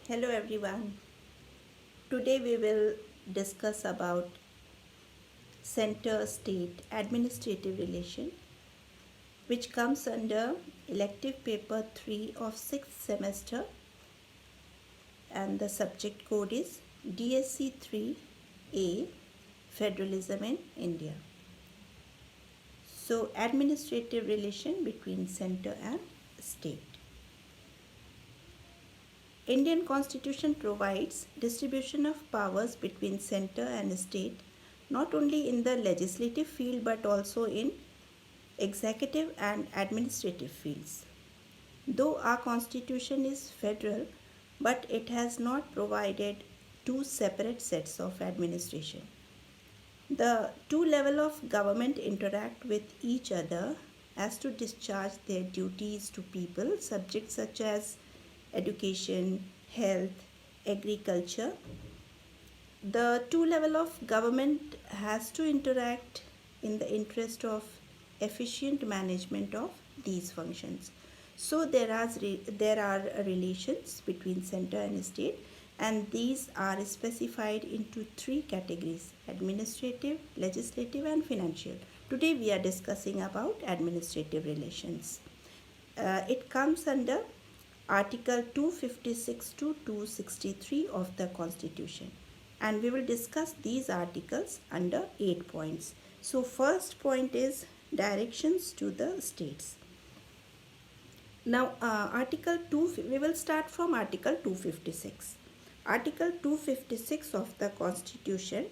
Hello everyone. Today we will discuss about center state administrative relation which comes under elective paper 3 of 6th semester, and the subject code is DSC 3A, Federalism in India. So administrative relation between center and state. Indian Constitution provides distribution of powers between center and state not only in the legislative field but also in executive and administrative fields. Though our constitution is federal, but it has not provided two separate sets of administration. The two levels of government interact with each other as to discharge their duties to people, subjects such as education, health, agriculture. The two level of government has to interact in the interest of efficient management of these functions. So there are relations between center and state, and these are specified into three categories: administrative, legislative and financial. Today we are discussing about administrative relations. It comes under Article 256 to 263 of the Constitution, and we will discuss these articles under 8 points. So first point is directions to the states. Now Article 2, we will start from Article 256. Article 256 of the Constitution,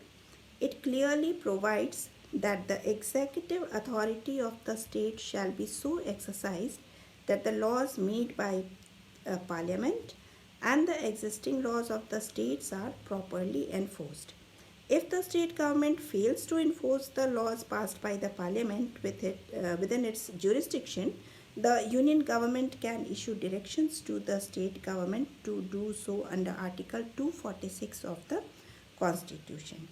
it clearly provides that the executive authority of the state shall be so exercised that the laws made by Parliament and the existing laws of the states are properly enforced. If the state government fails to enforce the laws passed by the Parliament within its jurisdiction, the Union government can issue directions to the state government to do so under Article 246 of the Constitution.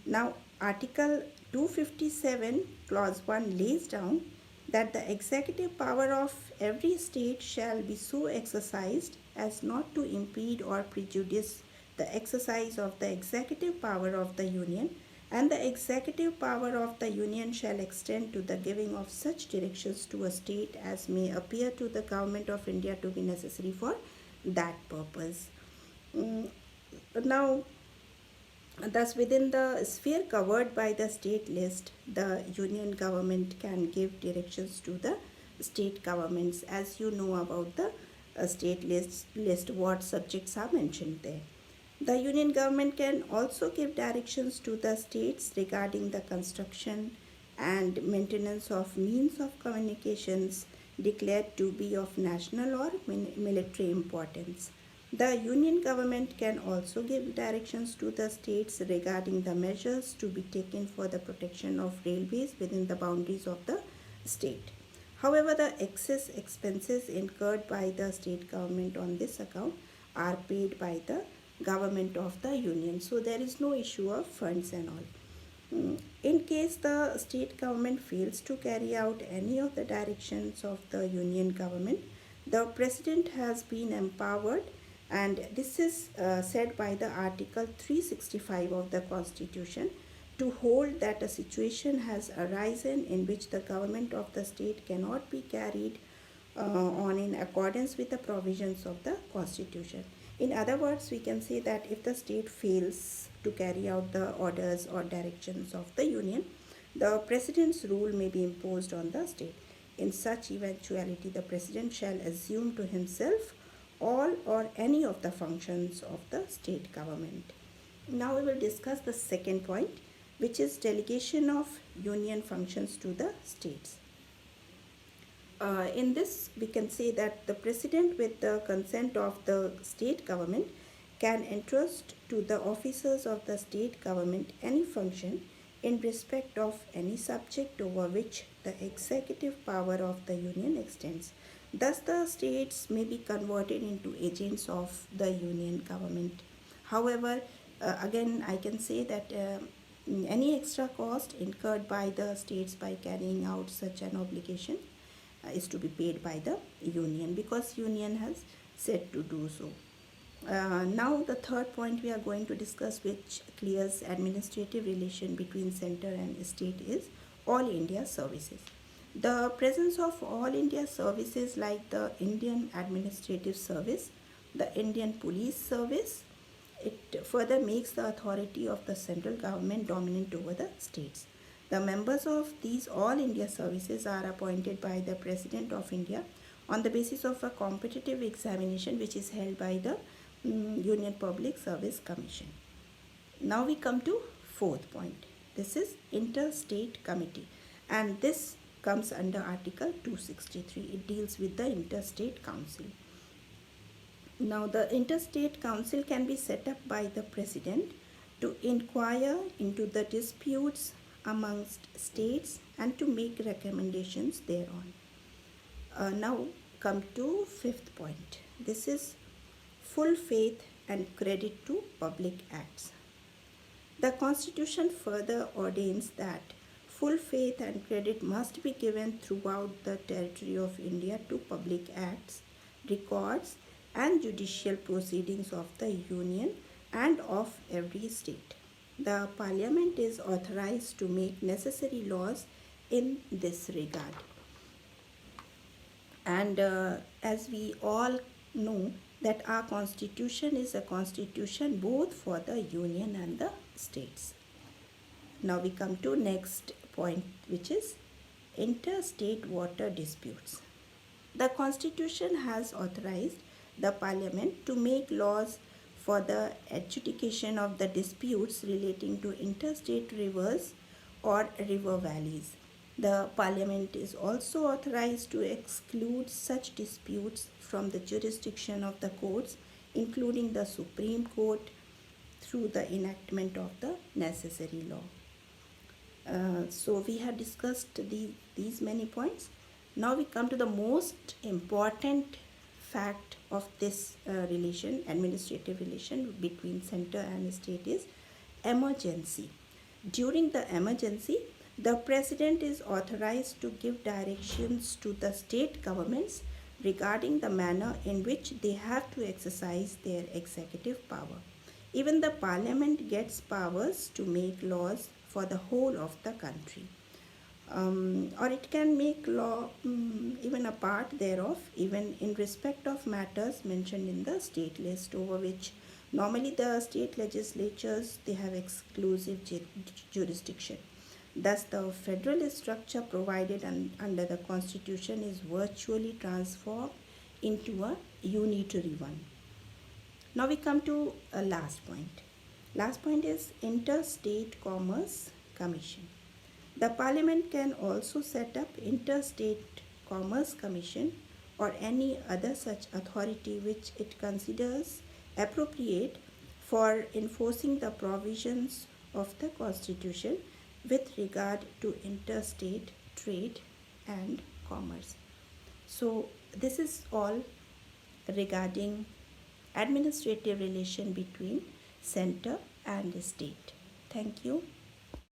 Now, Article 257, Clause 1 lays down that the executive power of every state shall be so exercised as not to impede or prejudice the exercise of the executive power of the Union, and the executive power of the Union shall extend to the giving of such directions to a state as may appear to the Government of India to be necessary for that purpose. Now, thus, within the sphere covered by the state list, the union government can give directions to the state governments. As you know about the state list, what subjects are mentioned there. The union government can also give directions to the states regarding the construction and maintenance of means of communications declared to be of national or military importance. The union government can also give directions to the states regarding the measures to be taken for the protection of railways within the boundaries of the state. However, the excess expenses incurred by the state government on this account are paid by the government of the union. So there is no issue of funds and all. In case the state government fails to carry out any of the directions of the union government, the president has been empowered, and this is said by the Article 365 of the Constitution, to hold that a situation has arisen in which the government of the state cannot be carried on in accordance with the provisions of the Constitution. In other words, we can say that if the state fails to carry out the orders or directions of the union, the president's rule may be imposed on the state. In such eventuality, the president shall assume to himself all or any of the functions of the state government. Now we will discuss the second point, which is delegation of union functions to the states. In this, we can say that the president, with the consent of the state government, can entrust to the officers of the state government any function in respect of any subject over which the executive power of the union extends. Thus, the states may be converted into agents of the union government. However, again, I can say that any extra cost incurred by the states by carrying out such an obligation is to be paid by the union, because union has said to do so. Now the third point we are going to discuss, which clears administrative relation between center and state, is all India services. The presence of all India services like the Indian Administrative Service, the Indian Police Service, it further makes the authority of the central government dominant over the states. The members of these all India services are appointed by the President of India on the basis of a competitive examination which is held by the Union Public Service Commission. Now we come to fourth point. This is Interstate Committee, and this comes under Article 263. It deals with the Interstate Council. Now the Interstate Council can be set up by the President to inquire into the disputes amongst states and to make recommendations thereon. Now come to fifth point. This is full faith and credit to public acts. The Constitution further ordains that full faith and credit must be given throughout the territory of India to public acts, records, and judicial proceedings of the Union and of every state. The Parliament is authorized to make necessary laws in this regard. And as we all know, that our constitution is a constitution both for the union and the states. Now we come to next point, which is interstate water disputes. The constitution has authorized the parliament to make laws for the adjudication of the disputes relating to interstate rivers or river valleys. The Parliament is also authorized to exclude such disputes from the jurisdiction of the courts, including the Supreme Court, through the enactment of the necessary law. So we have discussed these many points. Now we come to the most important fact of this administrative relation between center and state, is emergency. During the emergency, the President is authorized to give directions to the state governments regarding the manner in which they have to exercise their executive power. Even the Parliament gets powers to make laws for the whole of the country. Or it can make law even a part thereof, even in respect of matters mentioned in the state list, over which normally the state legislatures, they have exclusive jurisdiction. Thus, the federal structure provided under the Constitution is virtually transformed into a unitary one. Now we come to a last point. Last point is Interstate Commerce Commission. The Parliament can also set up Interstate Commerce Commission or any other such authority which it considers appropriate for enforcing the provisions of the Constitution with regard to interstate trade and commerce. So this is all regarding administrative relation between center and state. Thank you.